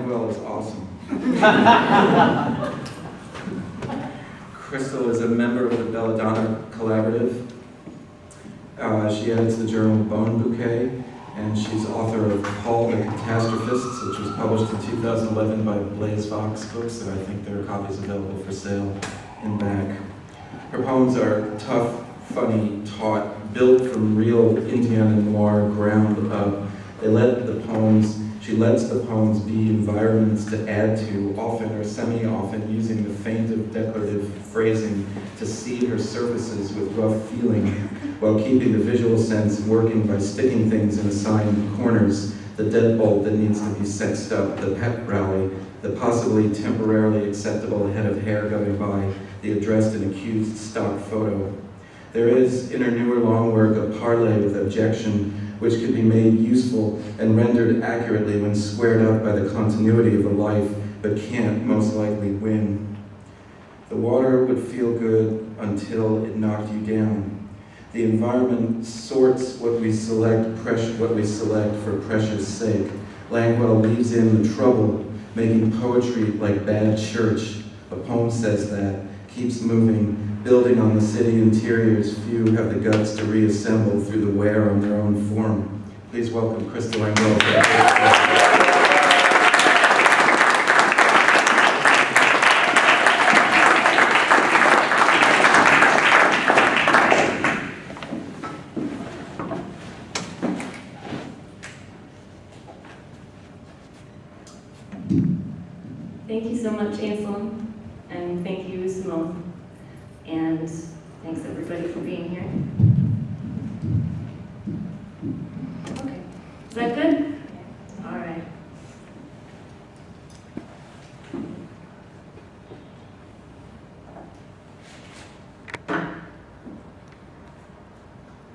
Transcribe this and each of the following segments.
Languell is awesome. Krystal is a member of the Belladonna Collaborative. She edits the journal Bone Bouquet, and she's author of Paul the Catastrophist, which was published in 2011 by Blaze Fox Books, and I think there are copies available for sale in back. Her poems are tough, funny, taut, built from real Indiana noir ground up. She lets the poems be environments to add to, often or semi-often, using the feint of declarative phrasing to seed her surfaces with rough feeling, while keeping the visual sense working by sticking things in assigned corners, the deadbolt that needs to be sexed up, the pep rally, the possibly temporarily acceptable head of hair going by, the addressed and accused stock photo. There is, in her newer long work, a parley with objection, which can be made useful and rendered accurately when squared up by the continuity of a life, but can't most likely win. The water would feel good until it knocked you down. The environment sorts what we select for pressure's sake. Languell leaves in the trouble, making poetry like bad church. A poem says that, keeps moving, building on the city interiors few have the guts to reassemble through the wear on their own form. Please welcome Krystal Languell. Thank you so much, Anselm, and thank you, Simone. And thanks everybody for being here. Okay, is that good? All right.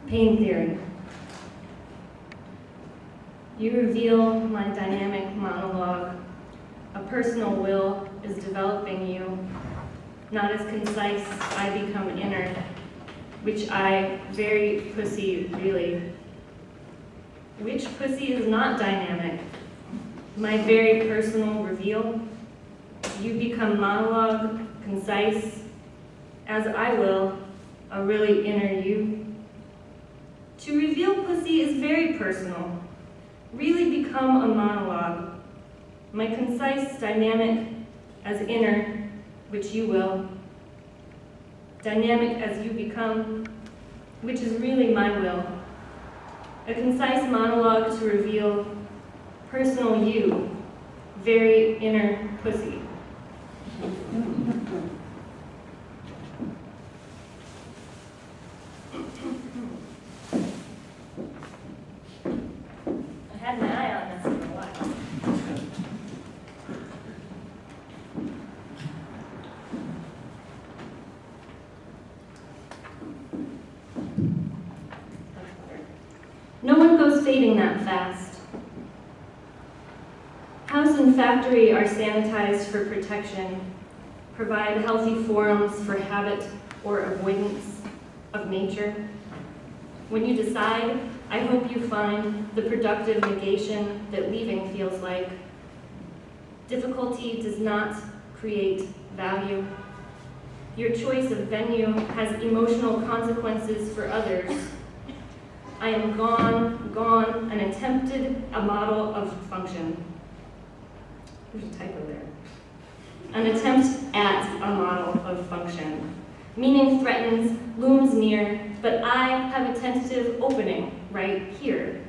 Pain theory. You reveal my dynamic monologue. A personal will is developing you. Not as concise, I become inner, which I very pussy really. Which pussy is not dynamic? My very personal reveal. You become monologue, concise, as I will, a really inner you. To reveal pussy is very personal. Really become a monologue. My concise, dynamic, as inner, which you will. Dynamic as you become, which is really my will. A concise monologue to reveal personal you, very inner pussy. I had my eye on this for a while. No one goes fading that fast. House and factory are sanitized for protection, provide healthy forums for habit or avoidance of nature. When you decide, I hope you find the productive negation that leaving feels like. Difficulty does not create value. Your choice of venue has emotional consequences for others. I am gone, and attempted a model of function. There's a typo there. An attempt at a model of function. Meaning threatens, looms near, but I have a tentative opening right here.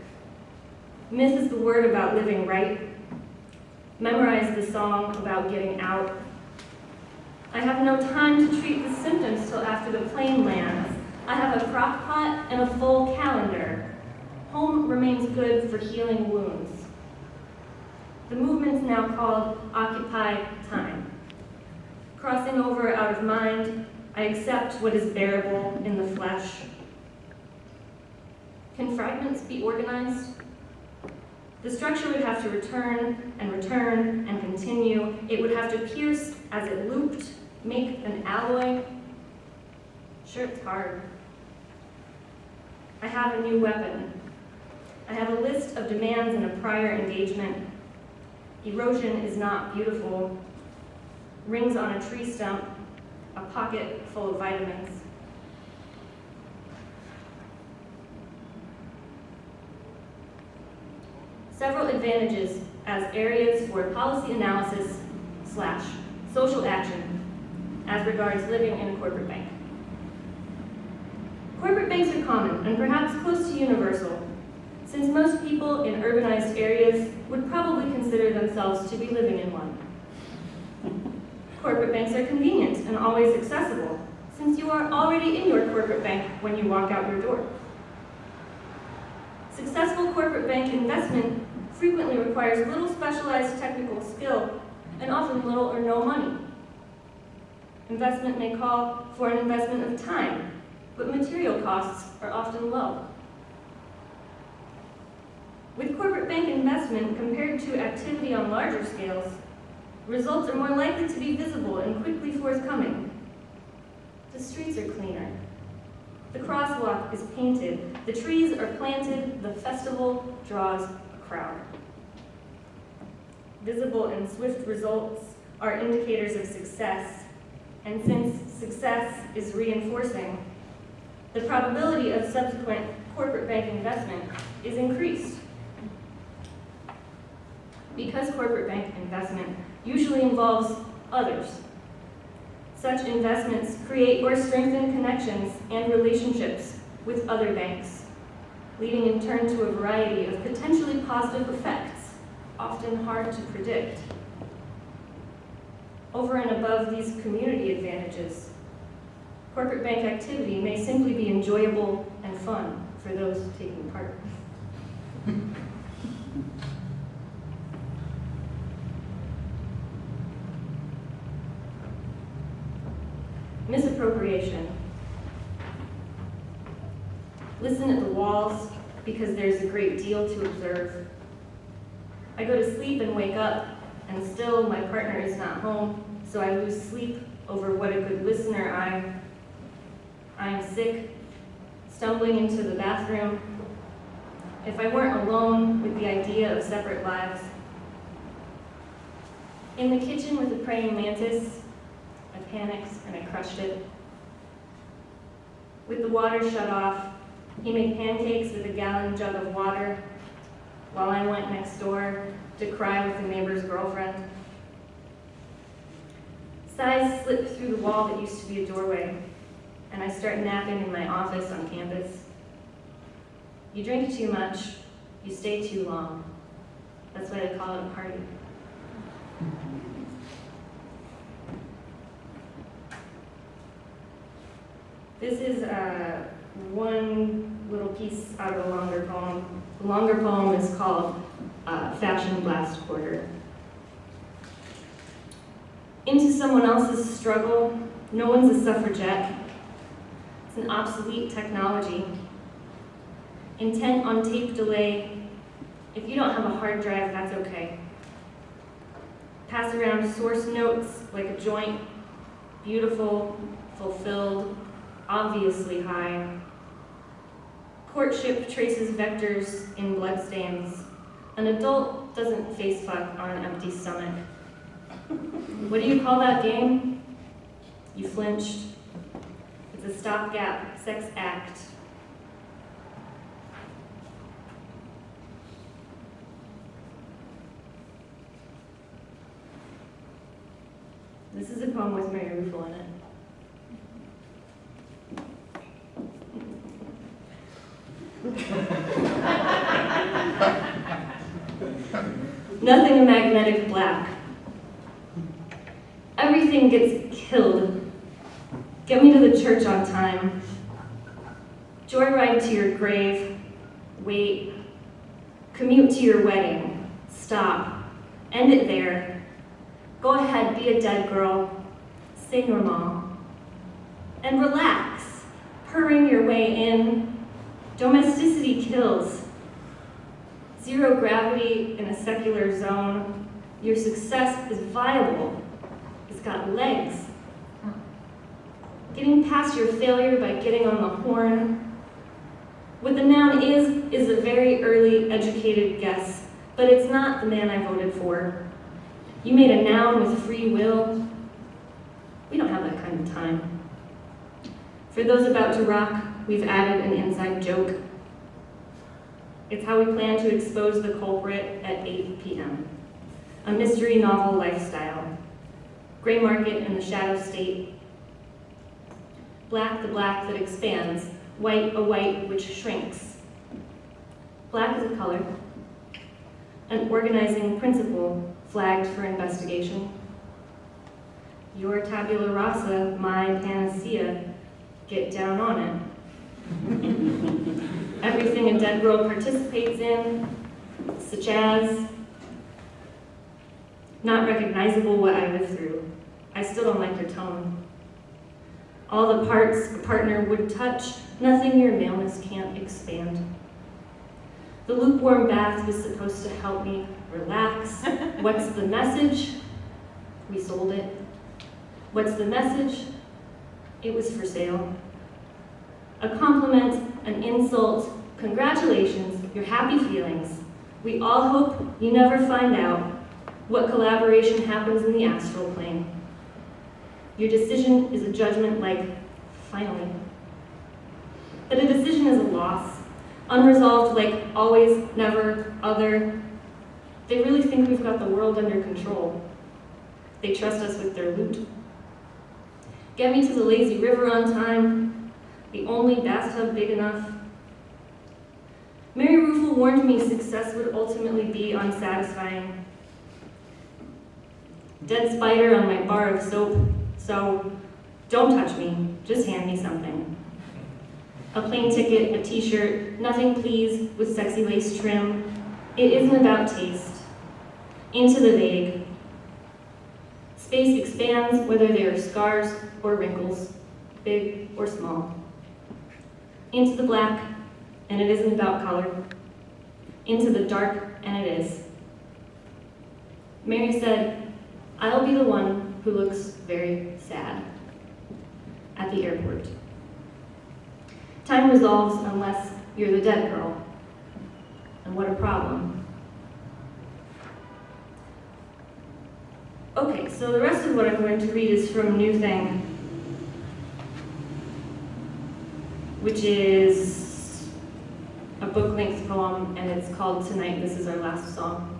Myth is the word about living right. Memorize the song about getting out. I have no time to treat the symptoms till after the plane lands. I have a crock pot and a full calendar. Home remains good for healing wounds. The movement's now called Occupy Time. Crossing over out of mind, I accept what is bearable in the flesh. Can fragments be organized? The structure would have to return and continue. It would have to pierce as it looped, make an alloy. Sure, it's hard. I have a new weapon. I have a list of demands in a prior engagement. Erosion is not beautiful. Rings on a tree stump, a pocket full of vitamins. Several advantages as areas for policy analysis / social action as regards living in a corporate bank. Corporate banks are common and perhaps close to universal, since most people in urbanized areas would probably consider themselves to be living in one. Corporate banks are convenient and always accessible, since you are already in your corporate bank when you walk out your door. Successful corporate bank investment frequently requires little specialized technical skill and often little or no money. Investment may call for an investment of time, but material costs are often low. With corporate bank investment compared to activity on larger scales, results are more likely to be visible and quickly forthcoming. The streets are cleaner. The crosswalk is painted. The trees are planted. The festival draws a crowd. Visible and swift results are indicators of success, and since success is reinforcing, the probability of subsequent corporate bank investment is increased. Because corporate bank investment usually involves others, such investments create or strengthen connections and relationships with other banks, leading in turn to a variety of potentially positive effects, often hard to predict. Over and above these community advantages, corporate bank activity may simply be enjoyable and fun for those taking part. Misappropriation. Listen at the walls because there's a great deal to observe. I go to sleep and wake up, and still my partner is not home, so I lose sleep over what a good listener I am sick, stumbling into the bathroom. If I weren't alone with the idea of separate lives. In the kitchen with a praying mantis, I panicked and I crushed it. With the water shut off, he made pancakes with a gallon jug of water while I went next door to cry with the neighbor's girlfriend. Sighs slip through the wall that used to be a doorway, and I start napping in my office on campus. You drink too much, you stay too long. That's why they call it a party. This is one little piece out of a longer poem. The longer poem is called Fashion Blast Quarter. Into someone else's struggle, no one's a suffragette. It's an obsolete technology. Intent on tape delay. If you don't have a hard drive, that's okay. Pass around source notes like a joint. Beautiful, fulfilled, obviously high. Courtship traces vectors in bloodstains. An adult doesn't face fuck on an empty stomach. What do you call that game? You flinched. It's a stopgap sex act. This is a poem with Mary Ruffle in it. Nothing a magnetic black. Everything gets killed. Get me to the church on time. Joyride to your grave. Wait. Commute to your wedding. Stop. End it there. Go ahead, be a dead girl. Say normal. And relax. Purring your way in. Domesticity kills. Zero gravity in a secular zone. Your success is viable. It's got legs. Getting past your failure by getting on the horn. What the noun is a very early educated guess, but it's not the man I voted for. You made a noun with free will. We don't have that kind of time. For those about to rock, we've added an inside joke. It's how we plan to expose the culprit at 8 p.m. A mystery novel lifestyle. Gray market in the shadow state. Black, the black that expands. White, a white which shrinks. Black is a color. An organizing principle flagged for investigation. Your tabula rasa, my panacea. Get down on it. Everything a dead girl participates in, such as not recognizable what I lived through. I still don't like your tone. All the parts a partner would touch, nothing your maleness can't expand. The lukewarm bath was supposed to help me relax. What's the message? We sold it. What's the message? It was for sale. A compliment, an insult, congratulations, your happy feelings. We all hope you never find out what collaboration happens in the astral plane. Your decision is a judgment like, finally. That a decision is a loss, unresolved like always, never, other. They really think we've got the world under control. They trust us with their loot. Get me to the lazy river on time, the only bathtub big enough. Mary Ruffle warned me success would ultimately be unsatisfying. Dead spider on my bar of soap, so don't touch me, just hand me something. A plane ticket, a t-shirt, nothing please with sexy lace trim. It isn't about taste. Into the vague. Space expands whether they are scars or wrinkles, big or small. Into the black, and it isn't about color. Into the dark, and it is. Mary said, I'll be the one who looks very sad at the airport. Time resolves unless you're the dead girl. And what a problem. Okay, so the rest of what I'm going to read is from New Thing, which is a book-length poem, and it's called Tonight, This Is Our Last Song.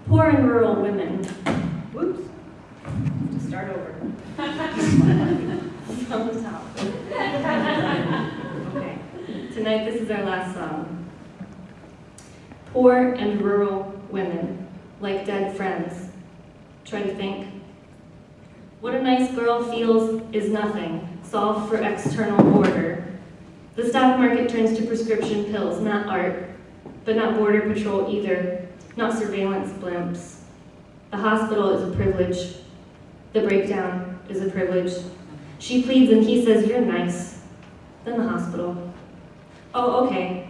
Poor and rural women. Whoops. To start over. From the top. Okay. Tonight, this is our last song. Poor and rural women, like dead friends, try to think. What a nice girl feels is nothing, solved for external order. The stock market turns to prescription pills, not art, but not border patrol either, not surveillance blimps. The hospital is a privilege. The breakdown is a privilege. She pleads and he says, you're nice. Then the hospital. Oh, okay.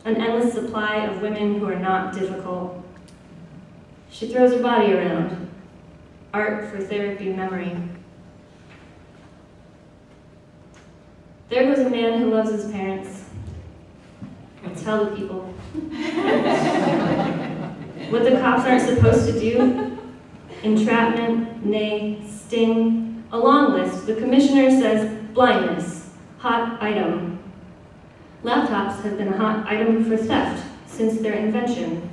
An endless supply of women who are not difficult. She throws her body around. Art for therapy memory. There goes a man who loves his parents. Tell the people. What the cops aren't supposed to do? Entrapment, nay, sting. A long list. The commissioner says blindness, hot item. Laptops have been a hot item for theft since their invention.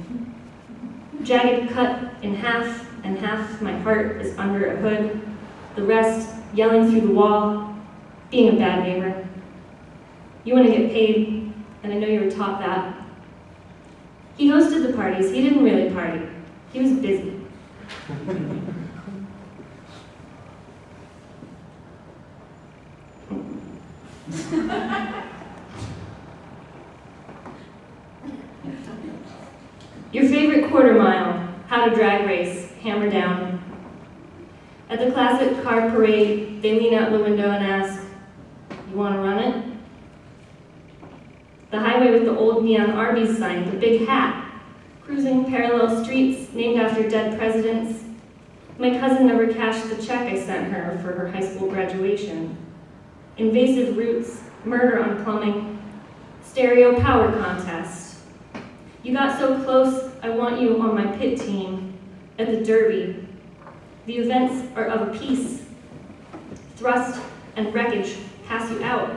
Jagged cut in half, and half my heart is under a hood. The rest yelling through the wall, being a bad neighbor. You want to get paid, and I know you were taught that. He hosted the parties. He didn't really party. He was busy. Your favorite quarter mile, how to drag race, hammer down. At the classic car parade, they lean out the window and ask, you want to run it? The highway with the old neon Arby's sign, the big hat, cruising parallel streets named after dead presidents. My cousin never cashed the check I sent her for her high school graduation. Invasive roots, murder on plumbing, Stereo power contest. You got so close, I want you on my pit team at the Derby. The events are of a piece. Thrust and wreckage pass you out.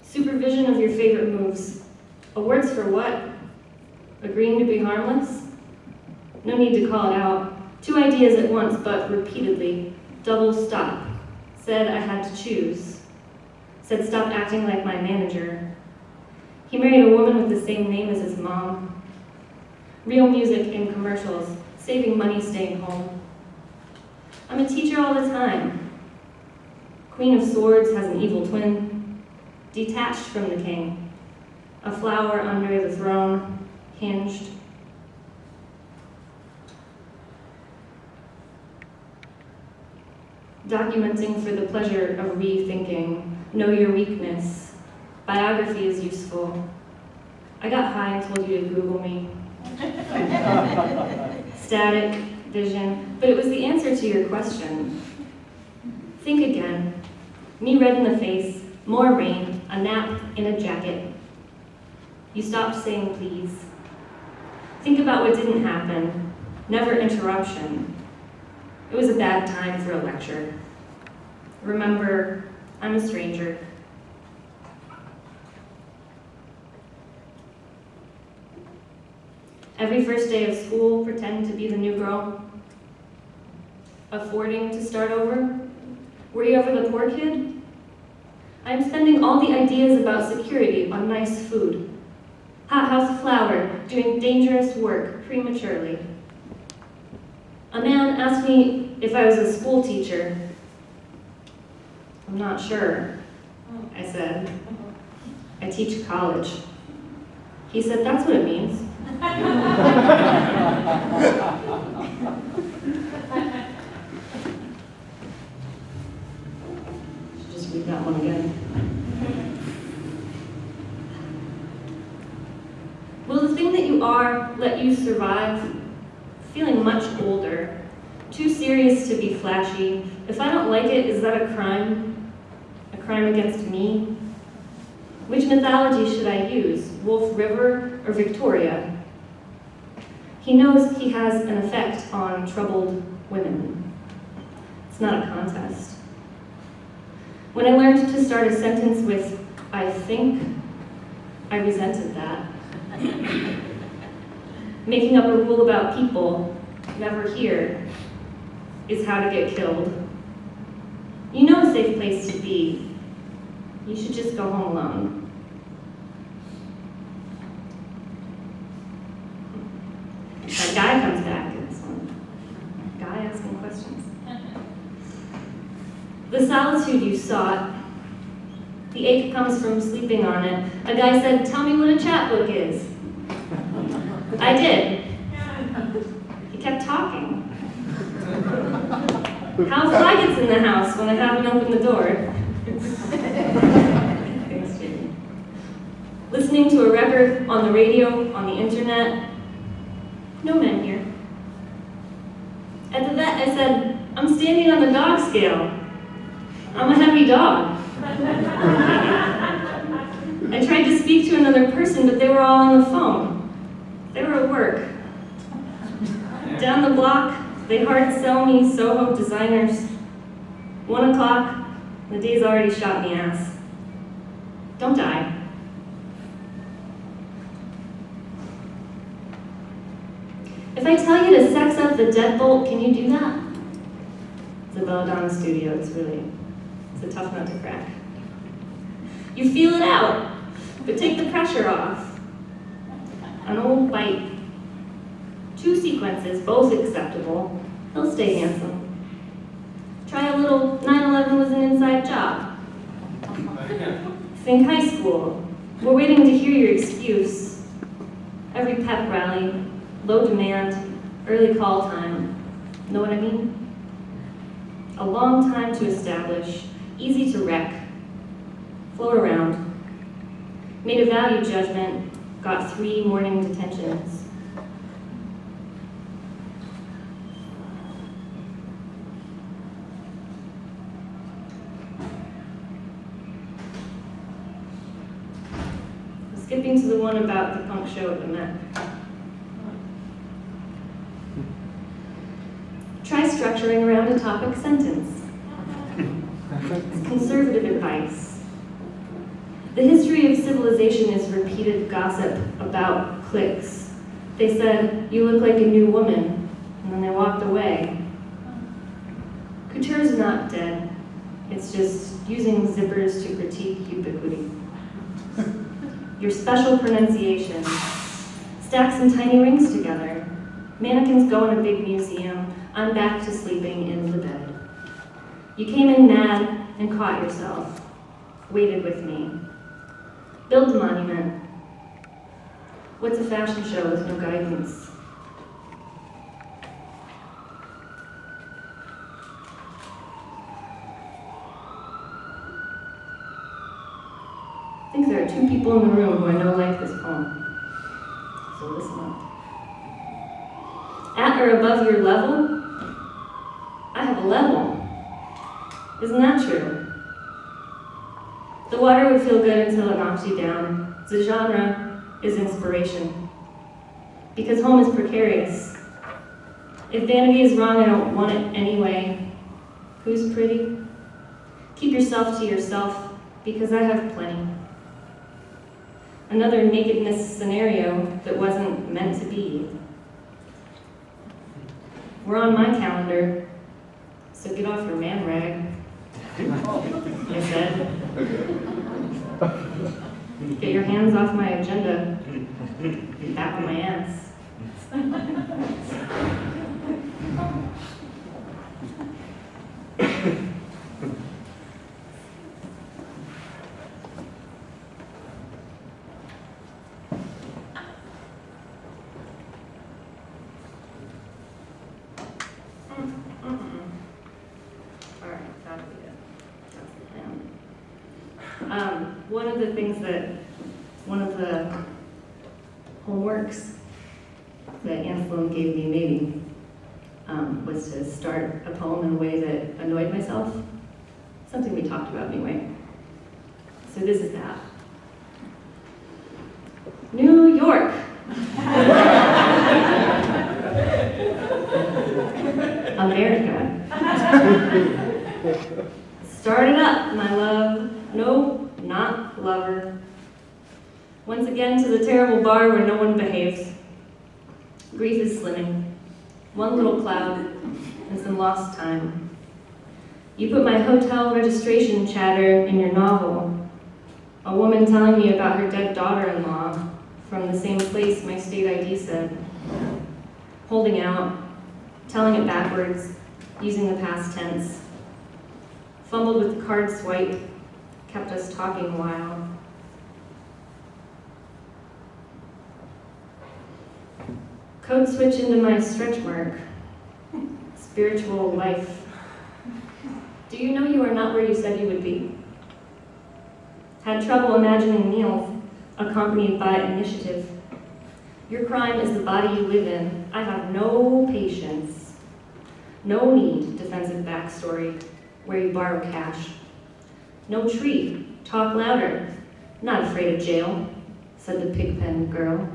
Supervision of your favorite moves. Awards for what? Agreeing to be harmless? No need to call it out. 2 ideas at once, but repeatedly. Double stop. Said I had to choose. Said stop acting like my manager. He married a woman with the same name as his mom. Real music in commercials, saving money staying home. I'm a teacher all the time. Queen of Swords has an evil twin, detached from the king. A flower under the throne, hinged. Documenting for the pleasure of rethinking. Know your weakness. Biography is useful. I got high and told you to Google me. Static, vision, but it was the answer to your question. Think again. Me red in the face, more rain, a nap in a jacket. You stopped saying please. Think about what didn't happen. Never interruption. It was a bad time for a lecture. Remember, I'm a stranger. Every first day of school, pretend to be the new girl. Affording to start over. Were you ever the poor kid? I'm spending all the ideas about security on nice food. Hothouse flour, doing dangerous work prematurely. A man asked me if I was a school teacher. I'm not sure, I said. I teach college. He said, that's what it means. Should just read that one again. Will the thing that you are let you survive? Feeling much older, too serious to be flashy. If I don't like it, is that a crime? A crime against me? Which mythology should I use? Wolf River or Victoria? He knows he has an effect on troubled women. It's not a contest. When I learned to start a sentence with, I think, I resented that. Making up a rule about people, never here, is how to get killed. You know a safe place to be. You should just go home alone. That guy comes back in this one. Guy asking questions. The solitude you sought, the ache comes from sleeping on it. A guy said, tell me what a chapbook is. I did. He kept talking. How fly gets in the house when I haven't opened the door. Thanks, Jamie. Listening to a record on the radio, on the internet. No men here. At the vet, I said, I'm standing on the dog scale. I'm a heavy dog. I tried to speak to another person, but they were all on the phone. They were at work. Down the block, they hard sell me Soho designers. 1 o'clock, the day's already shot in the ass. Don't die. If I tell you to sex up the deadbolt, can you do that? It's a belladonna studio, it's a tough nut to crack. You feel it out, but take the pressure off. An old bite. 2 sequences, both acceptable. He'll stay handsome. Try a little 9/11 was an inside job. Think high school. We're waiting to hear your excuse. Every pep rally, low demand, early call time. Know what I mean? A long time to establish, easy to wreck. Float around. Made a value judgment, got 3 morning detentions. about the punk show at the Met. Try structuring around a topic sentence. It's conservative advice. The history of civilization is repeated gossip about cliques. They said, "You look like a new woman," and then they walked away. Couture's not dead. It's just using zippers to critique ubiquity. Your special pronunciation. Stack some tiny rings together. Mannequins go in a big museum. I'm back to sleeping in the bed. You came in mad and caught yourself. Waited with me. Build the monument. What's a fashion show with no guidance? I think there are 2 people in the room who I know like this poem. So listen up. At or above your level, I have a level. Isn't that true? The water would feel good until it knocks you down. The genre is inspiration. Because home is precarious. If vanity is wrong, I don't want it anyway. Who's pretty? Keep yourself to yourself, because I have plenty. Another nakedness scenario that wasn't meant to be. We're on my calendar, so get off your man rag. I said. Get your hands off my agenda. Back on my ass. One of the things that, one of the homeworks that Anselm gave me maybe was to start a poem in a way that annoyed myself. Something we talked about anyway. So this is that. New York. America. Start it up, my love. No, not lover. Once again to the terrible bar where no one behaves. Grief is slimming. One little cloud and some lost time. You put my hotel registration chatter in your novel. A woman telling me about her dead daughter-in-law from the same place my state ID said. Holding out, telling it backwards, using the past tense. Fumbled with the card swipe, kept us talking a while. Code switch into my stretch mark. Spiritual life. Do you know you are not where you said you would be? Had trouble imagining meals accompanied by initiative. Your crime is the body you live in. I have no patience. No need, defensive backstory, where you borrow cash. No tree, talk louder. Not afraid of jail, said the pigpen girl.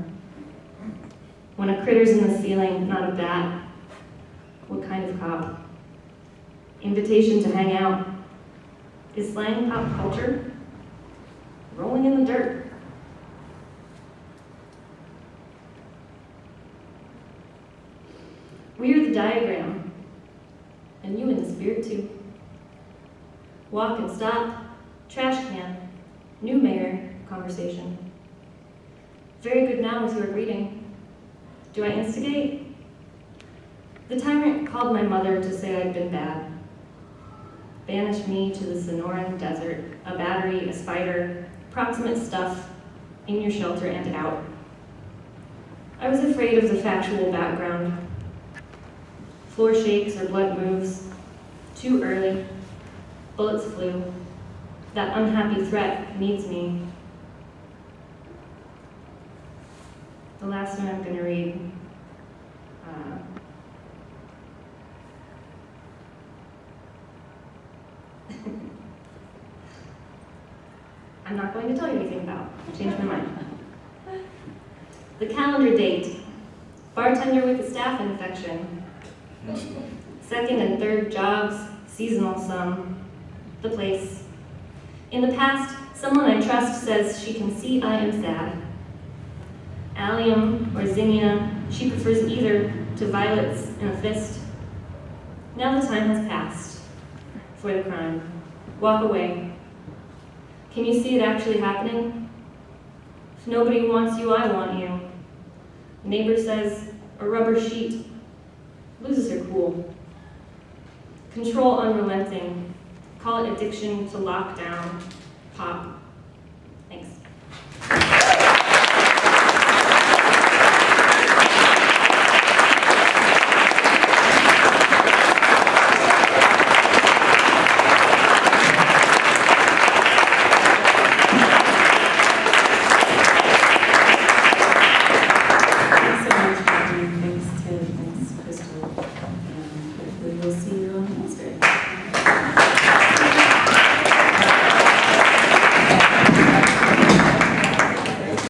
When a critter's in the ceiling, not a bat. What kind of cop? Invitation to hang out. Is slang pop culture? Rolling in the dirt. We are the diagram, and you in the spirit too. Walk and stop, trash can, new mayor, conversation. Very good now with your greeting. Do I instigate? The tyrant called my mother to say I'd been bad. Banished me to the Sonoran desert, a battery, a spider, proximate stuff, in your shelter and out. I was afraid of the factual background. Floor shakes or blood moves. Too early. Bullets flew. That unhappy threat needs me. The last one I'm going to read. I'm not going to tell you anything about. I changed my mind. The calendar date. Bartender with a staph infection. Second and third jobs, seasonal some. The place. In the past, someone I trust says she can see I am sad. Allium or zinnia, she prefers either to violets in a fist. Now the time has passed for the crime. Walk away. Can you see it actually happening? If nobody wants you, I want you. Neighbor says a rubber sheet loses her cool. Control unrelenting. Call it addiction to lockdown. Pop.